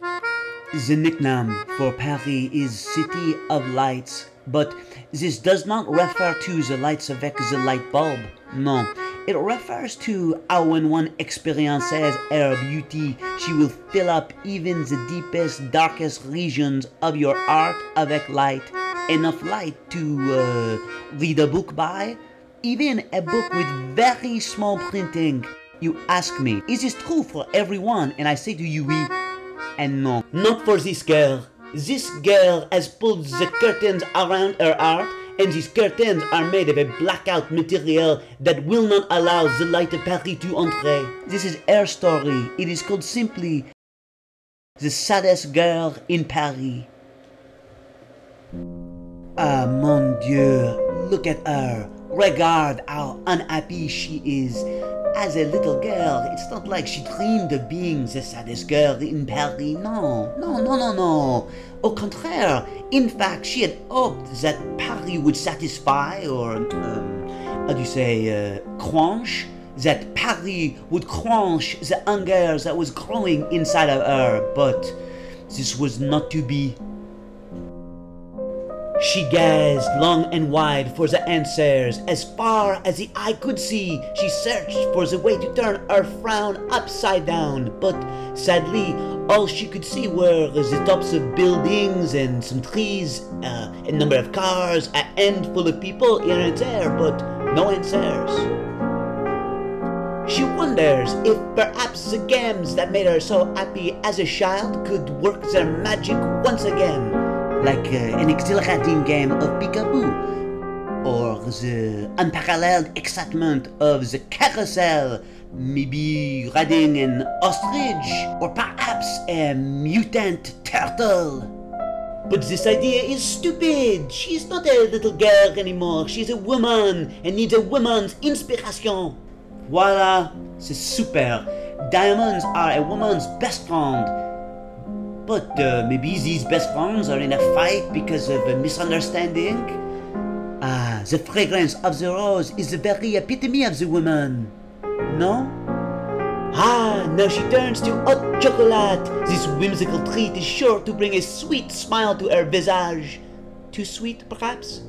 The nickname for Paris is City of Lights, but this does not refer to the lights avec the light bulb. No, it refers to how when one experiences her beauty, she will fill up even the deepest, darkest regions of your heart avec light. Enough light to read a book by, even a book with very small printing. You ask me, is this true for everyone? And I say to you, oui. And no, not for this girl. This girl has pulled the curtains around her heart, and these curtains are made of a blackout material that will not allow the light of Paris to entrer. This is her story. It is called simply The Saddest Girl in Paris. Ah, mon Dieu, look at her. Regard how unhappy she is. As a little girl, it's not like she dreamed of being the saddest girl in Paris. No, no, no, no, no. Au contraire, in fact, she had hoped that Paris would satisfy, or, how do you say, quench, that Paris would quench the anger that was growing inside of her, but this was not to be. She gazed long and wide for the answers. As far as the eye could see, she searched for the way to turn her frown upside down. But sadly, all she could see were the tops of buildings and some trees, a number of cars, a handful of people here and there, but no answers. She wonders if perhaps the games that made her so happy as a child could work their magic once again. Like an exhilarating game of peekaboo, or the unparalleled excitement of the carousel, maybe riding an ostrich, or perhaps a mutant turtle. But this idea is stupid. She's not a little girl anymore. She's a woman and needs a woman's inspiration. Voila, c'est super. Diamonds are a woman's best friend. But maybe these best friends are in a fight because of a misunderstanding? Ah, the fragrance of the rose is the very epitome of the woman. No? Ah, now she turns to hot chocolate. This whimsical treat is sure to bring a sweet smile to her visage. Too sweet, perhaps?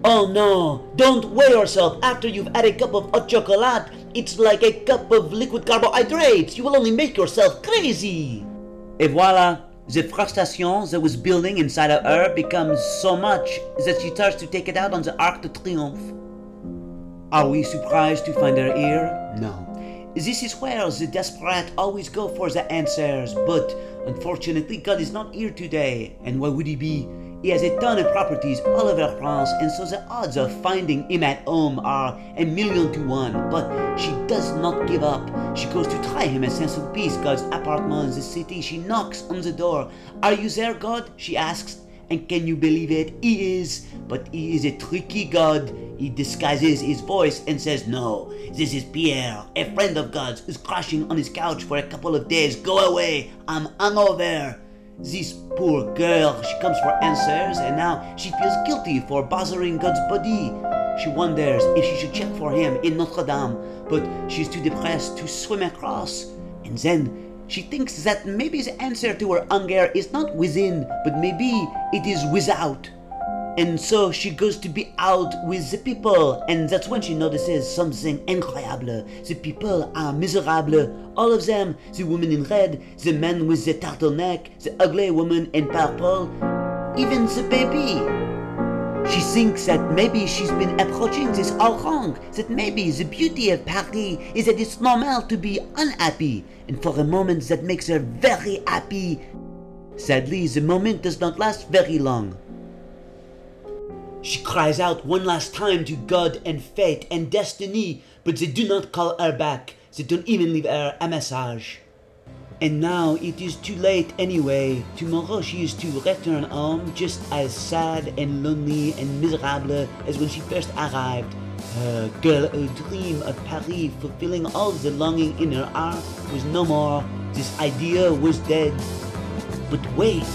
Oh no, don't weigh yourself after you've had a cup of hot chocolate. It's like a cup of liquid carbohydrates. You will only make yourself crazy. Et voila, the frustration that was building inside of her becomes so much that she starts to take it out on the Arc de Triomphe. Are we surprised to find her here? No. This is where the desperate always go for the answers, but unfortunately God is not here today. And why would he be? He has a ton of properties all over France, and so the odds of finding him at home are 1,000,000 to 1. But she does not give up. She goes to try him at Saint-Sulpice, God's apartment in the city. She knocks on the door. Are you there, God? She asks. And can you believe it? He is. But he is a tricky God. He disguises his voice and says, no, this is Pierre, a friend of God's, who's crashing on his couch for a couple of days. Go away. I'm hungover. This poor girl, she comes for answers, and now she feels guilty for bothering God's body. She wonders if she should check for him in Notre Dame, but she's too depressed to swim across. And then she thinks that maybe the answer to her hunger is not within, but maybe it is without. And so she goes to be out with the people, and that's when she notices something incroyable. The people are miserable, all of them. The woman in red, the man with the turtleneck, the ugly woman in purple, even the baby. She thinks that maybe she's been approaching this all wrong, that maybe the beauty of Paris is that it's normal to be unhappy, and for a moment that makes her very happy. Sadly, the moment does not last very long. She cries out one last time to God and fate and destiny, but they do not call her back. They don't even leave her a message. And now it is too late anyway. Tomorrow she is to return home just as sad and lonely and miserable as when she first arrived. Her girl, a dream of Paris fulfilling all the longing in her heart was no more. This idea was dead. But wait,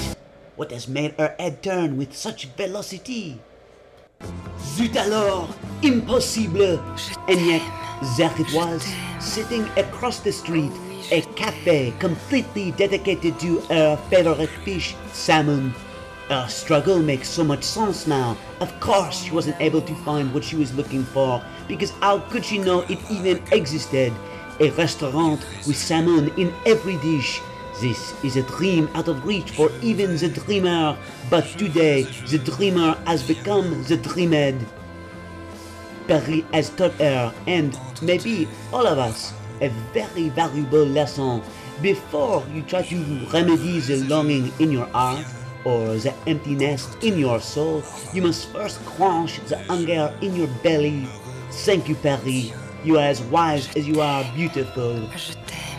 what has made her head turn with such velocity? Zut alors! Impossible! And yet, there it was, sitting across the street, a cafe completely dedicated to her favorite fish, salmon. Her struggle makes so much sense now. Of course she wasn't able to find what she was looking for, because how could she know it even existed? A restaurant with salmon in every dish. This is a dream out of reach for even the dreamer, but today the dreamer has become the dreamed. Perry has taught her, and maybe all of us, a very valuable lesson. Before you try to remedy the longing in your heart, or the emptiness in your soul, you must first quench the hunger in your belly. Thank you, Perry. You are as wise as you are beautiful. Je t'aime.